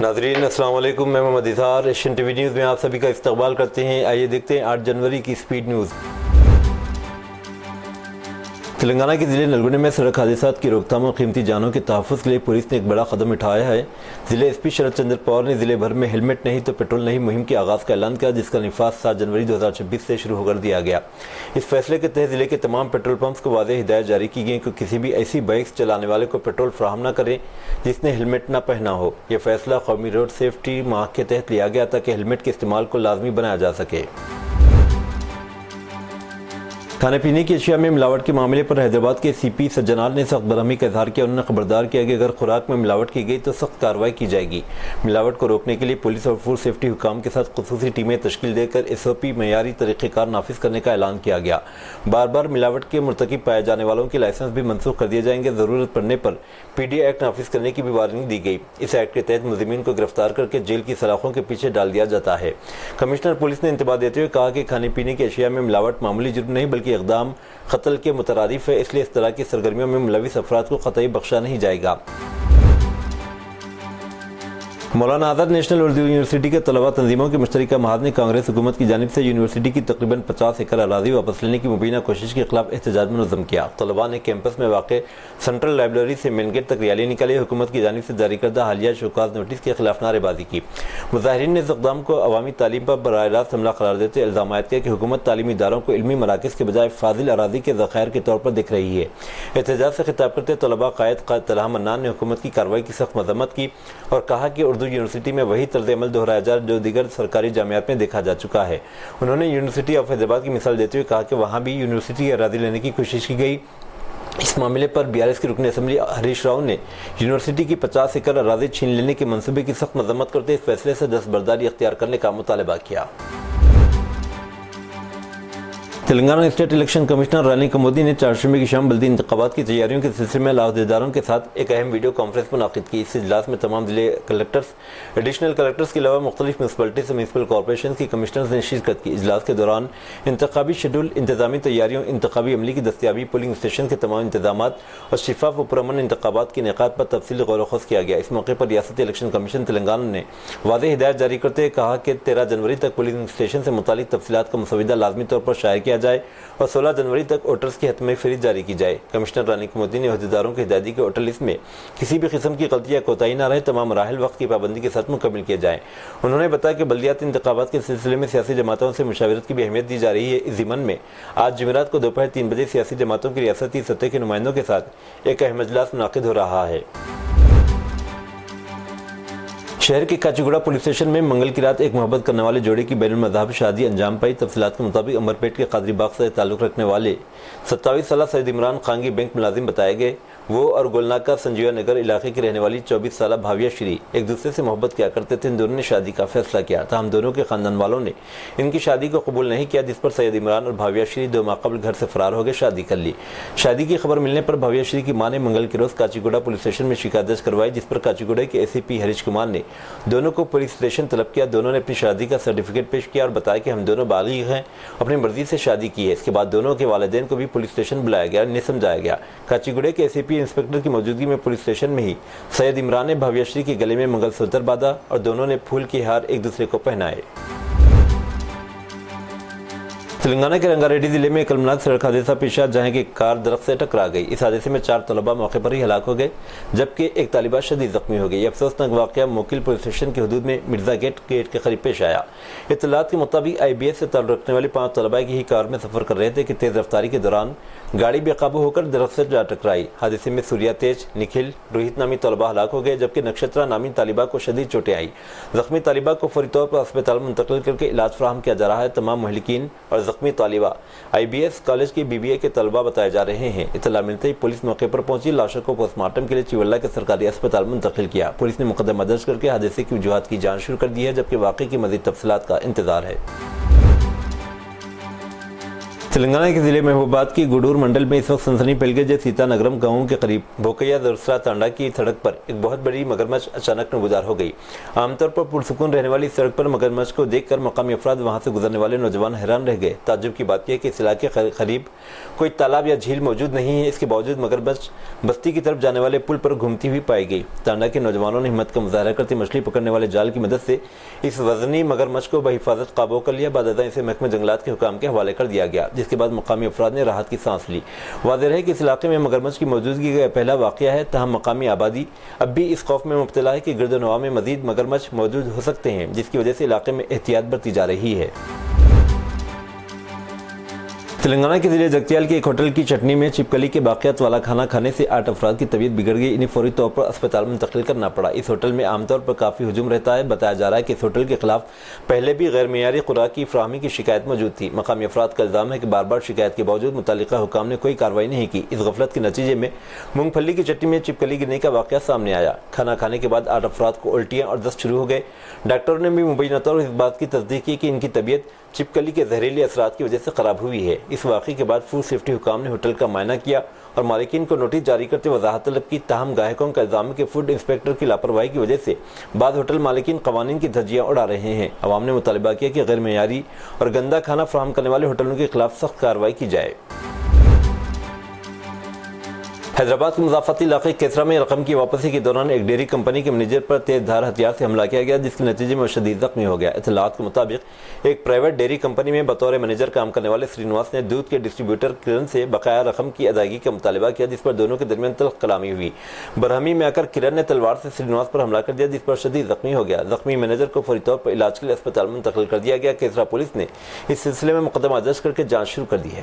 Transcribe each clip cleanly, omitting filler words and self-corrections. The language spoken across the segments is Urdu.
ناظرین السلام علیکم، میں محمد اظہار ایشین ٹی وی نیوز میں آپ سبھی کا استقبال کرتے ہیں۔ آئیے دیکھتے ہیں 8 جنوری کی سپیڈ نیوز۔ تلنگانہ کے ضلع نلگنڈ میں سڑک حادثات کی روک تھام اور قیمتی جانوں کے تحفظ کے لیے پولیس نے ایک بڑا قدم اٹھایا ہے۔ ضلع ایس پی شرد چندر پوار نے ضلع بھر میں ہیلمٹ نہیں تو پیٹرول نہیں مہم کے آغاز کا اعلان کیا، جس کا نفاذ 7 جنوری 2026 سے شروع کر دیا گیا۔ اس فیصلے کے تحت ضلع کے تمام پیٹرول پمپس کو واضح ہدایت جاری کی گئی کہ کسی بھی ایسی بائکس چلانے والے کو پیٹرول فراہم نہ کریں جس نے ہیلمٹ نہ پہنا ہو۔ یہ فیصلہ قومی روڈ سیفٹی ماہ کے تحت لیا گیا تاکہ ہیلمٹ کے استعمال کو لازمی بنایا جا سکے۔ کھانے پینے کی اشیاء میں ملاوٹ کے معاملے پر حیدرآباد کے سی پی سجنال نے سخت برہمی کا اظہار کیا۔ انہوں نے خبردار کیا کہ اگر خوراک میں ملاوٹ کی گئی تو سخت کارروائی کی جائے گی۔ ملاوٹ کو روکنے کے لیے پولیس اور فوڈ سیفٹی حکام کے ساتھ خصوصی ٹیمیں تشکیل دے کر SOP معیاری طریقہ کار نافذ کرنے کا اعلان کیا گیا۔ بار بار ملاوٹ کے مرتکب پائے جانے والوں کے لائسنس بھی منسوخ کر دیے جائیں گے۔ ضرورت پڑنے پر PD ایکٹ نافذ کرنے کی بھی وارننگ دی گئی۔ اس ایکٹ کے تحت ملزمین کو گرفتار کر کے جیل کی سلاخوں کے پیچھے ڈال دیا جاتا ہے۔ کمشنر پولیس نے انتباہ دیتے ہوئے کہا کہ کھانے پینے کی اشیاء میں ملاوٹ معمولی جرم نہیں بلکہ اقدام قتل کے مترادف ہے، اس لیے اس طرح کی سرگرمیوں میں ملوث افراد کو قطعی بخشا نہیں جائے گا۔ مولانا آزاد نیشنل اردو یونیورسٹی کے طلباء تنظیموں کے مشترکہ محاذ نے کانگریس حکومت کی جانب سے یونیورسٹی کی تقریباً 50 ایکڑ اراضی واپس لینے کی مبینہ کوشش کے خلاف احتجاج منظم کیا۔ طلباء نے کیمپس میں واقع سینٹرل لائبریری سے مین گیٹ تک ریلی نکالی، حکومت کی جانب سے جاری کردہ حالیہ شوکاز نوٹس کے خلاف نعرے بازی کی۔ مظاہرین نے اس اقدام کو عوامی تعلیم پر براہ راست حملہ قرار دیتے الزام عائد کیا کہ حکومت تعلیمی اداروں کو علمی مراکز کے بجائے فاضل اراضی کے ذخائر کے طور پر دیکھ رہی ہے۔ احتجاج سے خطاب کرتے طلباء قائد طلحہ منان نے حکومت کی کارروائی کی سخت مذمت کی اور کہا کہ اردو یونیورسٹی میں وہی طرز عمل دہرایا جا جو دیگر سرکاری جامعات میں دیکھا جا چکا ہے۔ انہوں نے یونیورسٹی آف حیدرآباد کی مثال دیتے ہوئے کہا کہ وہاں بھی یونیورسٹی اراضی لینے کی کوشش کی گئی۔ اس معاملے پر BRS کے رکن اسمبلی ہریش راؤ نے یونیورسٹی کی 50 ایکڑ اراضی چھین لینے کے منصوبے کی سخت مذمت کرتے اس فیصلے سے دستبرداری اختیار کرنے کا مطالبہ کیا۔ تلنگانہ اسٹیٹ الیکشن کمشنر رانی کمودی نے چہارشنبے کی شام بلدی انتخابات کی تیاریوں کے سلسلے میں عہدیداروں کے ساتھ ایک اہم ویڈیو کانفرنس منعقد کی۔ اس اجلاس میں تمام ضلع کلکٹرز، ایڈیشنل کلکٹرز کے علاوہ مختلف میونسپلٹیز اور میونسپل کارپوریشنز کی کمشنرز نے شرکت کی۔ اجلاس کے دوران انتخابی شیڈول، انتظامی تیاریوں، انتخابی عملے کی دستیابی، پولنگ اسٹیشن کے تمام انتظامات اور شفاف و پرامن انتخابات کے انعقاد پر تفصیلی غور و خوض کیا گیا۔ اس موقع پر ریاستی الیکشن کمیشن تلنگانہ نے واضح ہدایت جاری کرتے ہوئے کہا کہ 13 جنوری تک پولنگ اسٹیشن سے متعلق تفصیلات کا مسودہ لازمی طور پر شائع کیا جائے اور 16 جنوری تک ووٹرز کی حتمی فہرست جاری کی جائے۔ کمشنر رانی کمودی نے عہدیداروں کو ہدایت دی کہ ووٹر لسٹ میں کسی بھی قسم کی غلطی یا کوتاہی نہ رہے، تمام مراحل وقت کی پابندی کے ساتھ مکمل کیے جائیں۔ انہوں نے بتایا کہ بلدیاتی انتخابات کے سلسلے میں سیاسی جماعتوں سے مشاورت کی بھی اہمیت دی جا رہی ہے۔ اس ضمن میں آج جمعرات کو دوپہر 3 بجے سیاسی جماعتوں کی ریاستی سطح کے نمائندوں کے ساتھ ایک اہم اجلاس منعقد ہو رہا ہے۔ شہر کے کاچیگوڑا پولیس اسٹیشن میں منگل کی رات ایک محبت کرنے والے جوڑے کی بین المذاہب شادی انجام پائی۔ تفصیلات کے مطابق امرپیٹ کے قادری باغ سے تعلق رکھنے والے 27 سالہ سید عمران خان کی بینک ملازم بتائے گئے۔ وہ اور گولناکہ سنجیوہ نگر علاقے کی رہنے والی 24 سالہ بھاویہ شری ایک دوسرے سے محبت کیا کرتے تھے۔ ان دونوں نے شادی کا فیصلہ کیا، تاہم دونوں کے خاندان والوں نے ان کی شادی کو قبول نہیں کیا، جس پر سید عمران اور بھاویہ شری 2 ماہ قبل گھر سے فرار ہو گئے شادی کر لی۔ شادی کی خبر ملنے پر بھاویہ شری کی ماں نے منگل کے روز کاچیگوڑا پولیس اسٹیشن میں شکایت درج کروائی، جس پر کاچیگوڑا کے ACP ہریش کمار نے دونوں کو پولیس اسٹیشن طلب کیا۔ دونوں نے اپنی شادی کا سرٹیفکیٹ پیش کیا اور بتایا کہ ہم دونوں بالغ ہیں، اپنی مرضی سے شادی کی ہے۔ اس کے بعد دونوں کے والدین کو بھی پولیس اسٹیشن بلایا گیا، انہیں سمجھایا گیا۔ کاچیگوڑا کے ACP انسپکٹر کی موجودگی میں پولیس اسٹیشن میں ہی سید عمران نے بھاویہ شری کے گلے میں منگل سوتر باندھا اور دونوں نے پھول کے ہار ایک دوسرے کو پہنائے۔ تلنگانہ کے رنگا ریڈی ضلع میں ایک المناک سڑک حادثہ پیش آیا جہاں ایک کار درخت سے ٹکرا گئی۔ اس حادثے میں 4 طلباء موقع پر ہی ہلاک ہو گئے جبکہ ایک طالبہ شدید زخمی ہو گئی۔ یہ افسوسناک واقعہ موکل پولیس اسٹیشن کے حدود میں مرزا گیٹ کے قریب پیش آیا۔ اطلاعات کے مطابق IBS سے تعلق رکھنے والے 5 طلباء کی ہی کار میں سفر کر رہے تھے کہ تیز رفتاری کے دوران گاڑی بے قابو ہو کر درخت سے جا ٹکرائی۔ حادثے میں سوریا تیج، نکھل، روہت نامی طلباء ہلاک ہو گئے جبکہ نکشترا نامی طالبہ کو شدید چوٹیں آئیں۔ زخمی طالبہ کو فوری طور پر اسپتال منتقل کر کے علاج فراہم کیا جا رہا ہے۔ تمام مہلکین اور زخمی طالبہ IBS کالج کے BBA کے طلباء بتائے جا رہے ہیں۔ اطلاع ملتے ہی پولیس موقع پر پہنچی، لاشوں کو پوسٹ مارٹم کے لیے چیولہ کے سرکاری اسپتال منتقل کیا۔ پولیس نے مقدمہ درج کر کے حادثے کی وجوہات کی جانچ شروع کر دی ہے جبکہ واقعے کی مزید تفصیلات کا انتظار ہے۔ تلنگانہ کے ضلع محبوبات کی گڈور منڈل میں اس وقت سنسنی پھیل گئی جب سیتا نگرم گاؤں کے قریب بھوکیا درسرا تانڈا کی سڑک پر ایک بہت بڑی مگرمچھ اچانک نمودار ہو گئی۔ عام طور پر پرسکون رہنے والی سڑک پر مگرمچھ کو دیکھ کر مقامی افراد وہاں سے گزرنے والے نوجوان حیران رہ گئے۔ تعجب کی بات یہ ہے کہ اس علاقے کے قریب کوئی تالاب یا جھیل موجود نہیں ہے، اس کے باوجود مگرمچھ بستی کی طرف جانے والے پل پر گھومتی ہوئی پائی گئی۔ تانڈا کے نوجوانوں نے ہمت کا مظاہرہ کرتے مچھلی پکڑنے والے جال کی مدد سے اس وزنی مگرمچھ کو بحفاظت قابو کر لیا۔ بعد ازاں اسے محکمہ جنگلات کے حکام کے حوالے کر دیا گیا، جس کے بعد مقامی افراد نے راحت کی سانس لی۔ واضح ہے کہ اس علاقے میں مگرمچھ کی موجودگی کا پہلا واقعہ ہے، تاہم مقامی آبادی اب بھی اس خوف میں مبتلا ہے کہ گرد و نواح میں مزید مگرمچھ موجود ہو سکتے ہیں، جس کی وجہ سے علاقے میں احتیاط برتی جا رہی ہے۔ تلنگانہ کے ضلع جگتیال کے ایک ہوٹل کی چٹنی میں چھپکلی کے باقیات والا کھانا کھانے سے 8 افراد کی طبیعت بگڑ گئی، انہیں فوری طور پر اسپتال منتقل کرنا پڑا۔ اس ہوٹل میں عام طور پر کافی ہجوم رہتا ہے۔ بتایا جا رہا ہے کہ اس ہوٹل کے خلاف پہلے بھی غیر معیاری خوراک کی فراہمی کی شکایت موجود تھی۔ مقامی افراد کا الزام ہے کہ بار بار شکایت کے باوجود متعلقہ حکام نے کوئی کارروائی نہیں کی۔ اس غفلت کے نتیجے میں مونگ پھلی کی چٹنی میں چھپکلی گرنے کا واقعہ سامنے آیا۔ کھانا کھانے کے بعد 8 افراد کو الٹیاں اور دست شروع ہو گئے۔ ڈاکٹروں نے بھی مبینہ طور پر اس بات کی تصدیق کی کہ ان کی طبیعت چھپکلی کے زہریلے اثرات کی وجہ سے خراب ہوئی ہے۔ اس واقعے کے بعد فوڈ سیفٹی حکام نے ہوٹل کا معائنہ کیا اور مالکین کو نوٹس جاری کرتے وضاحت طلب کی، تاہم گاہکوں کا الزام ہے کہ فوڈ انسپیکٹر کی لاپرواہی کی وجہ سے بعض ہوٹل مالکین قوانین کی دھجیاں اڑا رہے ہیں۔ عوام نے مطالبہ کیا کہ غیر معیاری اور گندا کھانا فراہم کرنے والے ہوٹلوں کے خلاف سخت کارروائی کی جائے۔ حیدرآباد کے مضافاتی علاقے کیسرا میں رقم کی واپسی کے دوران ایک ڈیری کمپنی کے مینیجر پر تیز دھار ہتھیار سے حملہ کیا گیا، جس کے نتیجے میں وہ شدید زخمی ہو گیا۔ اطلاعات کے مطابق ایک پرائیویٹ ڈیری کمپنی میں بطور مینیجر کام کرنے والے سرینواس نے دودھ کے ڈسٹریبیوٹر کرن سے بقایا رقم کی ادائیگی کا مطالبہ کیا، جس پر دونوں کے درمیان تلخ کلامی ہوئی۔ برہمی میں آ کر کرن نے تلوار سے سرینواس پر حملہ کر دیا، جس پر شدید زخمی ہو گیا۔ زخمی مینیجر کو فوری طور پر علاج کے لیے اسپتال منتقل کر دیا گیا۔ کیسرا پولیس نے اس سلسلے میں مقدمہ درج کر کے جانچ شروع کر دی ہے۔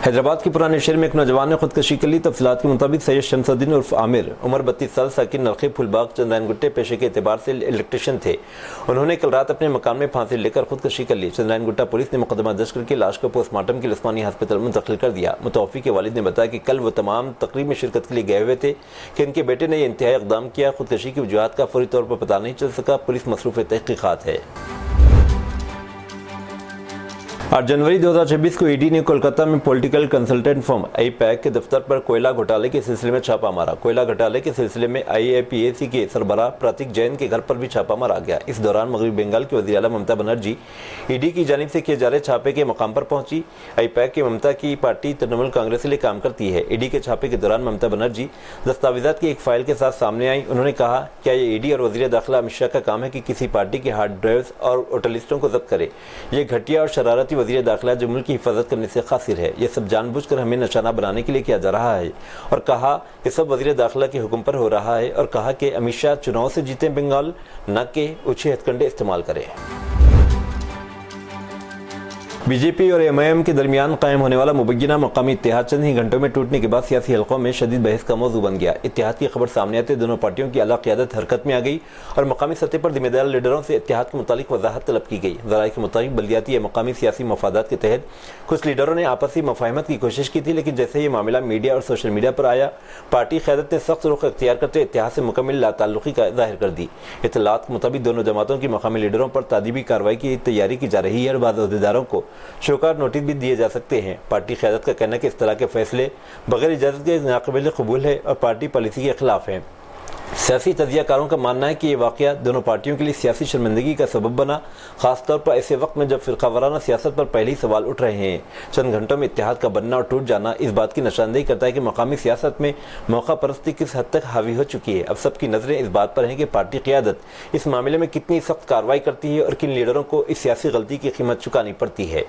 حیدرآباد کے پرانے شہر میں ایک نوجوان نے خودکشی کر لی۔ تفصیلات کے مطابق سید شمس الدین عرف عامر عمر 32 سال ساکن نلخی پھول باغ چندرائن گٹے پیشے کے اعتبار سے الیکٹریشین تھے۔ انہوں نے کل رات اپنے مکان میں پھانسی لے کر خودکشی کر لی۔ چندرائن گٹا پولیس نے مقدمہ درج کر کے لاش کو پوسٹ مارٹم کے لیے عثمانی ہسپتال منتقل کر دیا۔ متوفی کے والد نے بتایا کہ کل وہ تمام تقریب میں شرکت کے لیے گئے ہوئے تھے کہ ان کے بیٹے نے یہ انتہائی اقدام کیا۔ خودکشی کی وجوہات کا فوری طور پر پتہ نہیں چل سکا، پولیس مصروف تحقیقات ہے۔ 8 جنوری 2026 کو ای ڈی نے کولکاتہ میں پولیٹیکل کنسلٹنٹ فرم آئی پیک کے دفتر پر کوئلہ گھوٹالے کے سلسلے میں چھاپہ مارا۔ کوئلہ گھوٹالے کے سلسلے میں آئی اے پی اے سی کے سربراہ پراتک جین کے گھر پر بھی چھاپہ مارا گیا۔ اس دوران مغربی بنگال کی وزیر اعلیٰ ممتا بنرجی ای ڈی کی جانب سے کیے جا رہے چھاپے کے مقام پر پہنچی۔ آئی پیک کے ممتا کی پارٹی ترنمول کانگریس کے لیے کام کرتی ہے۔ ای ڈی کے چھاپے کے دوران ممتا بنرجی دستاویزات کی ایک فائل کے ساتھ سامنے آئیں۔ انہوں نے کہا، کیا یہ ای ڈی اور وزیر داخلہ امت شاہ کا کام ہے کہ کسی پارٹی کے ہارڈ ڈرائیوز اور ووٹر کو ضبط کرے؟ یہ گھٹیا اور شرارتی وزیر داخلہ جو ملک کی حفاظت کرنے سے قاصر ہے، یہ سب جان بوجھ کر ہمیں نشانہ بنانے کے لیے کیا جا رہا ہے، اور کہا یہ سب وزیر داخلہ کے حکم پر ہو رہا ہے، اور کہا کہ امت شاہ چناؤ سے جیتے بنگال، نہ کہ اونچے ہتھ کنڈے استعمال کریں۔ بی جے پی اور ایم آئی ایم کے درمیان قائم ہونے والا مبینہ مقامی اتحاد چند ہی گھنٹوں میں ٹوٹنے کے بعد سیاسی حلقوں میں شدید بحث کا موضوع بن گیا۔ اتحاد کی خبر سامنے آتے دونوں پارٹیوں کی اعلیٰ قیادت حرکت میں آ گئی اور مقامی سطح پر ذمہ دار لیڈروں سے اتحاد کے متعلق وضاحت طلب کی گئی۔ ذرائع کے مطابق بلدیاتی یا مقامی سیاسی مفادات کے تحت کچھ لیڈروں نے آپسی مفاہمت کی کوشش کی تھی، لیکن جیسے یہ معاملہ میڈیا اور سوشل میڈیا پر آیا، پارٹی قیادت نے سخت رخ اختیار کرتے اتحاد سے مکمل لا تعلقی کا ظاہر کر دی۔ اطلاعات کے مطابق دونوں جماعتوں کی مقامی لیڈروں پر تادیبی کارروائی کی تیاری کی جا رہی ہے اور بعض عہدیداروں کو شوکار نوٹس بھی دیے جا سکتے ہیں۔ پارٹی قیادت کا کہنا ہے کہ اس طرح کے فیصلے بغیر اجازت کے ناقابل قبول ہے اور پارٹی پالیسی کے خلاف ہیں۔ سیاسی تجزیہ کاروں کا ماننا ہے کہ یہ واقعہ دونوں پارٹیوں کے لیے سیاسی شرمندگی کا سبب بنا، خاص طور پر ایسے وقت میں جب فرقہ وارانہ سیاست پر پہلے ہی سوال اٹھ رہے ہیں۔ چند گھنٹوں میں اتحاد کا بننا اور ٹوٹ جانا اس بات کی نشاندہی کرتا ہے کہ مقامی سیاست میں موقع پرستی کس حد تک حاوی ہو چکی ہے۔ اب سب کی نظریں اس بات پر ہیں کہ پارٹی قیادت اس معاملے میں کتنی سخت کارروائی کرتی ہے اور کن لیڈروں کو اس سیاسی غلطی کی قیمت چکانی پڑتی ہے۔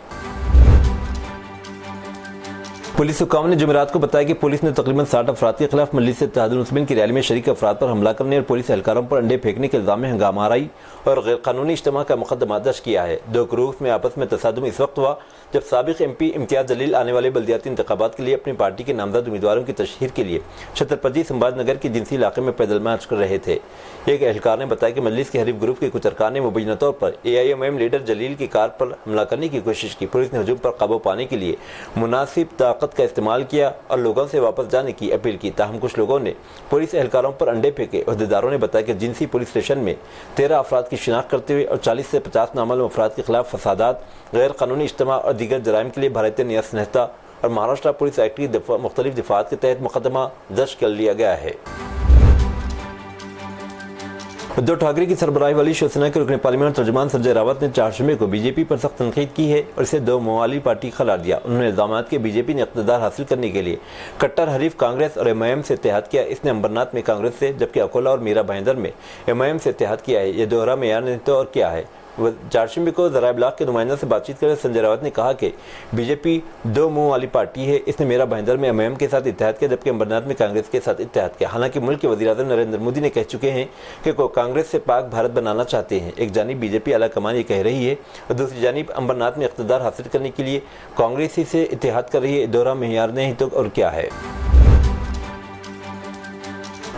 پولیس حکام نے جمعرات کو بتایا کہ پولیس نے تقریباً 60 افراد کے خلاف مجلس اتحاد المسلمین کی ریلی میں شریک افراد پر حملہ کرنے اور پولیس اہلکاروں پر انڈے پھینکنے کے الزام میں ہنگامہ آرائی اور غیر قانونی اجتماع کا مقدمہ درج کیا ہے۔ دو گروہ میں آپس میں تصادم اس وقت ہوا جب سابق ایم پی امتیاز جلیل آنے والے بلدیاتی انتخابات کے لیے اپنی پارٹی کے نامزد امیدواروں کی تشہیر کے لیے چھترپتی سمبھاج نگر کے جنسی علاقے میں پیدل مارچ کر رہے تھے۔ ایک اہلکار نے بتایا کہ مجلس کے حریف گروپ کے کچھ ارکان نے مبینہ طور پر A I M I M leader Jaleel کی کار پر حملہ کرنے کی کوشش کی۔ پولیس نے ہجوم پر قابو پانے کے لیے مناسب طاقت طاقت کا استعمال کیا اور لوگوں سے واپس جانے کی اپیل کی، تاہم کچھ لوگوں نے پولیس اہلکاروں پر انڈے پھینکے۔ عہدیداروں نے بتایا کہ جنسی پولیس اسٹیشن میں 13 افراد کی شناخت کرتے ہوئے اور 40 سے 50 نامعلوم افراد کے خلاف فسادات، غیر قانونی اجتماع اور دیگر جرائم کے لیے بھارتیہ نیاز سنہتا اور مہاراشٹر پولیس ایکٹ کی مختلف دفعات کے تحت مقدمہ درج کر لیا گیا ہے۔ ادھو ٹھاکرے کی سربراہی والی شیو سینا کے رکن پارلیمنٹ ترجمان سنجے راوت نے چہارشنبے کو بی جے پی پر سخت تنقید کی ہے اور اسے دو منہ والی پارٹی قرار دیا۔ انہوں نے الزامات کہ بی جے پی نے اقتدار حاصل کرنے کے لیے کٹر حریف کانگریس اور ایم آئی ایم سے اتحاد کیا۔ اس نے امبرناتھ میں کانگریس سے جبکہ اکولا اور میرا بھائندر میں ایم آئی ایم سے اتحاد کیا ہے۔ یہ دوہرا معیار نہیں تو اور کیا ہے؟ چہارشنبے کو ذرائع ابلاغ کے نمائندوں سے بات چیت کرتے سنجے راوت نے کہا کہ بی جے پی دو منہ والی پارٹی ہے۔ اس نے میرا بھائندر میں ایم آئی ایم کے ساتھ اتحاد کیا جبکہ امبرناتھ میں کانگریس کے ساتھ اتحاد کیا۔ حالانکہ ملک کے وزیر اعظم نریندر مودی نے کہہ چکے ہیں کہ وہ کانگریس سے پاک بھارت بنانا چاہتے ہیں۔ ایک جانب بی جے پی اعلیٰ کمان یہ کہہ رہی ہے اور دوسری جانب امبرناتھ میں اقتدار حاصل کرنے کے لیے کانگریس ہی سے اتحاد کر رہی ہے۔ دوہرا معیار نہیں تو اور کیا ہے؟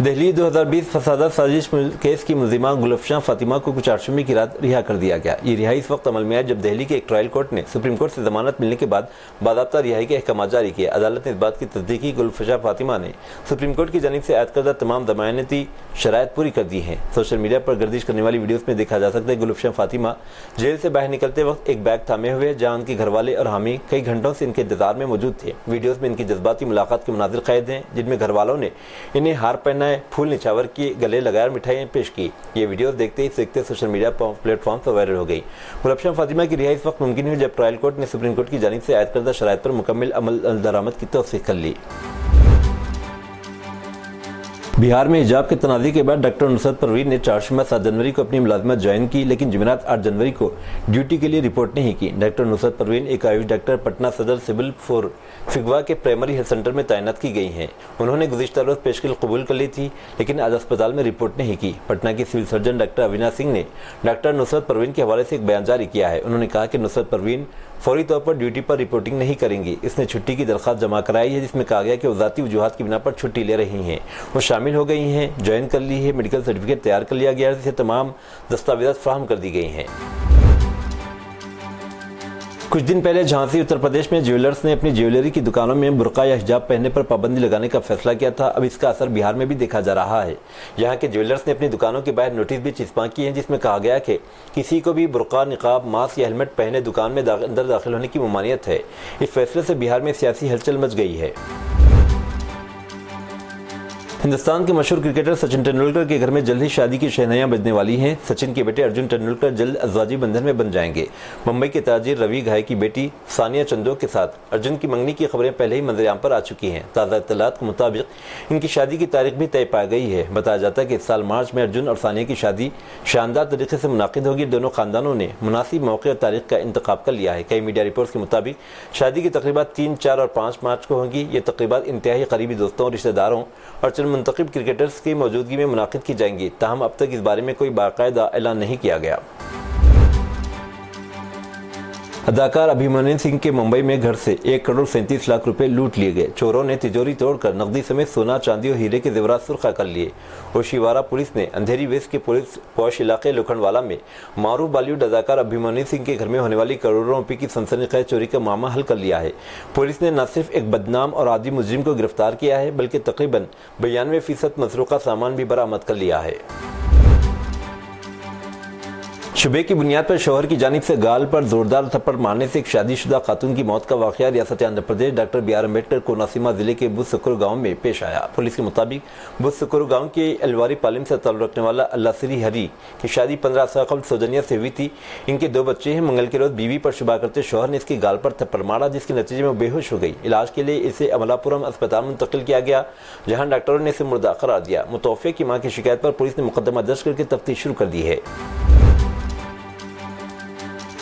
دہلی 2020 فسادات سازش کیس کی ملزمہ گلفشاں فاطمہ کو چہارشنبے کی رات رہا کر دیا گیا۔ یہ رہائی اس وقت عمل میں آئی جب دہلی کے ایک ٹرائل کورٹ نے سپریم کورٹ سے ضمانت ملنے کے بعد باضابطہ رہائی کے احکامات جاری کیے۔ عدالت نے اس بات کی تصدیق کی کہ گلفشاں فاطمہ نے سپریم کورٹ کی جانب سے عائد کردہ تمام ضمانتی شرائط پوری کر دی ہیں۔ سوشل میڈیا پر گردش کرنے والی ویڈیوز میں دیکھا جا سکتا ہے گلفشاں فاطمہ جیل سے باہر نکلتے وقت ایک بیگ تھامے ہوئے جہاں ان کے گھر والے اور حامی کئی گھنٹوں سے ان کے انتظار میں موجود تھے۔ ویڈیوز میں ان کی جذباتی ملاقات کے مناظر قید ہیں جن میں گھر والوں نے انہیں ہار پہنائے، پھول نچھاور کی، گلے لگائے اور مٹھائیاں پیش کی۔ یہ ویڈیوز دیکھتے ہی سوشل میڈیا پلیٹ فارم پر وائرل ہو گئی۔ گلفشاں فاطمہ کی رہائی اس وقت ممکن ہوئی جب ٹرائل کورٹ نے سپریم کورٹ کی جانب سے عائد کردہ شرائط پر مکمل عمل درآمد کی توثیق کر لی۔ بہار میں حجاب کے تنازع کے بعد ڈاکٹر نصرت پروین نے چہارشنبہ 7 جنوری کو اپنی ملازمت جوائن کی لیکن جمعرات 8 جنوری کو ڈیوٹی کے لیے رپورٹ نہیں کی۔ ڈاکٹر نصرت پروین ایک آیوش ڈاکٹر پٹنہ صدر سول فگوا کے پرائمری ہیلتھ سینٹر میں تعینات کی گئی ہیں۔ انہوں نے گزشتہ روز پیشکش قبول کر لی تھی لیکن آج اسپتال میں رپورٹ نہیں کی۔ پٹنہ کے سول سرجن ڈاکٹر اوینا سنگھ نے ڈاکٹر نصرت پروین کے حوالے سے ایک بیان جاری کیا ہے۔ انہوں نے کہا کہ نصرت پروین فوری طور پر ڈیوٹی پر رپورٹنگ نہیں کریں گی۔ اس نے چھٹی کی درخواست جمع کرائی ہے جس میں کہا گیا کہ وہ ذاتی وجوہات کی بنا پر چھٹی لے رہی ہیں۔ وہ شامل ہو گئی ہیں، جوائن کر لی ہے، میڈیکل سرٹیفکیٹ تیار کر لیا گیا ہے، اسے تمام دستاویزات فراہم کر دی گئی ہیں۔ کچھ دن پہلے جھانسی اتر پردیش میں جیولرز نے اپنی جیولری کی دکانوں میں برقع یا حجاب پہننے پر پابندی لگانے کا فیصلہ کیا تھا۔ اب اس کا اثر بہار میں بھی دیکھا جا رہا ہے۔ یہاں کے جیولرز نے اپنی دکانوں کے باہر نوٹس بھی چسپاں کیے ہیں جس میں کہا گیا کہ کسی کو بھی برقع، نقاب، ماسک یا ہیلمٹ پہنے دکان میں اندر داخل ہونے کی ممانعت ہے۔ اس فیصلے سے بہار میں سیاسی ہلچل مچ گئی ہے۔ ہندوستان کے مشہور کرکٹر سچن ٹنڈولکر کے گھر میں جلد ہی شادی کی شہنائیاں بجنے والی ہیں۔ سچن کے بیٹے ارجن ٹنڈولکر جلد ازواجی بندھن میں بن جائیں گے۔ ممبئی کے تاجر روی گھائی کی بیٹی ثانیہ چندو کے ساتھ ارجن کی منگنی کی خبریں پہلے ہی منظر عام پر آ چکی ہیں۔ تازہ اطلاعات کے مطابق ان کی شادی کی تاریخ بھی طے پا گئی ہے۔ بتایا جاتا ہے کہ اس سال مارچ میں ارجن اور ثانیہ کی شادی شاندار طریقے سے منعقد ہوگی۔ دونوں خاندانوں نے مناسب موقع اور تاریخ کا انتخاب کر لیا ہے۔ کئی میڈیا رپورٹس کے مطابق شادی کی تقریبات 3، 4 اور 5 مارچ کو ہوں گی۔ یہ تقریبات انتہائی قریبی دوستوں اور رشتہ داروں اور چند منتخب کرکٹرز کی موجودگی میں منعقد کی جائیں گی۔ تاہم اب تک اس بارے میں کوئی باقاعدہ اعلان نہیں کیا گیا۔ اداکار ابھیمنیو سنگھ کے ممبئی میں گھر سے 1 کروڑ 37 لاکھ روپے لوٹ لیے گئے۔ چوروں نے تجوری توڑ کر نقدی سمیت سونا، چاندی اور ہیرے کے زیورات سرقہ کر لیے۔ اوشیوارا پولیس نے اندھیری ویسٹ کے پوش علاقے لوکھنڈوالا میں معروف بالی ووڈ اداکار ابھیمنیو سنگھ کے گھر میں ہونے والی کروڑوں روپے کی سنسنی خیز چوری کا معاملہ حل کر لیا ہے۔ پولیس نے نہ صرف ایک بدنام اور عادی مجرم کو گرفتار کیا ہے بلکہ تقریباً 92% مسروقہ سامان بھی برآمد کر لیا ہے۔ شبے کی بنیاد پر شوہر کی جانب سے گال پر زوردار تھپڑ مارنے سے ایک شادی شدہ خاتون کی موت کا واقعہ ریاست Andhra Pradesh doctor B R Ambedkar Konaseema ضلع کے بت سکر گاؤں میں پیش آیا۔ پولیس کے مطابق بت سکر گاؤں کے الواری پالم سے تعلق رکھنے والا اللہ سری ہری کی شادی 15 سال قبل سوجنیا سے ہوئی تھی۔ ان کے 2 بچے ہیں۔ منگل کے روز بیوی پر شبہ کرتے شوہر نے اس کی گال پر تھپڑ مارا جس کے نتیجے میں وہ بے ہوش ہو گئی۔ علاج کے لیے اسے املاپورم اسپتال منتقل کیا گیا جہاں ڈاکٹروں نے اسے مردہ قرار دیا۔ متوفی کی ماں کی شکایت پر پولیس نے مقدمہ درج کر کے تفتیش شروع کر دی ہے۔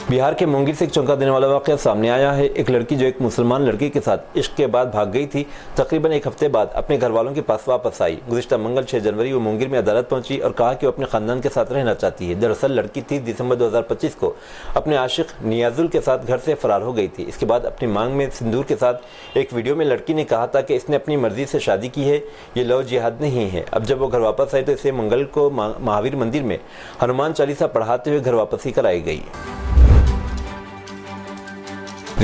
بہار کے مونگیر سے ایک چونکا دینے والا واقعہ سامنے آیا ہے۔ ایک لڑکی جو ایک مسلمان لڑکے کے ساتھ عشق کے بعد بھاگ گئی تھی، تقریباً 1 ہفتے بعد اپنے گھر والوں کے پاس واپس آئی۔ گزشتہ منگل 6 جنوری وہ مونگیر میں عدالت پہنچی اور کہا کہ وہ اپنے خاندان کے ساتھ رہنا چاہتی ہے۔ دراصل لڑکی 30 دسمبر 2025 کو اپنے عاشق نیازل کے ساتھ گھر سے فرار ہو گئی تھی۔ اس کے بعد اپنی مانگ میں سندور کے ساتھ ایک ویڈیو میں لڑکی نے کہا تھا کہ اس نے اپنی مرضی سے شادی کی ہے، یہ لو جہاد نہیں ہے۔ اب جب وہ گھر واپس آئی تو اسے منگل کو مہاویر مندر میں ہنومان چالیسا پڑھاتے ہوئے گھر واپسی کرائی گئی۔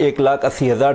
1,80,000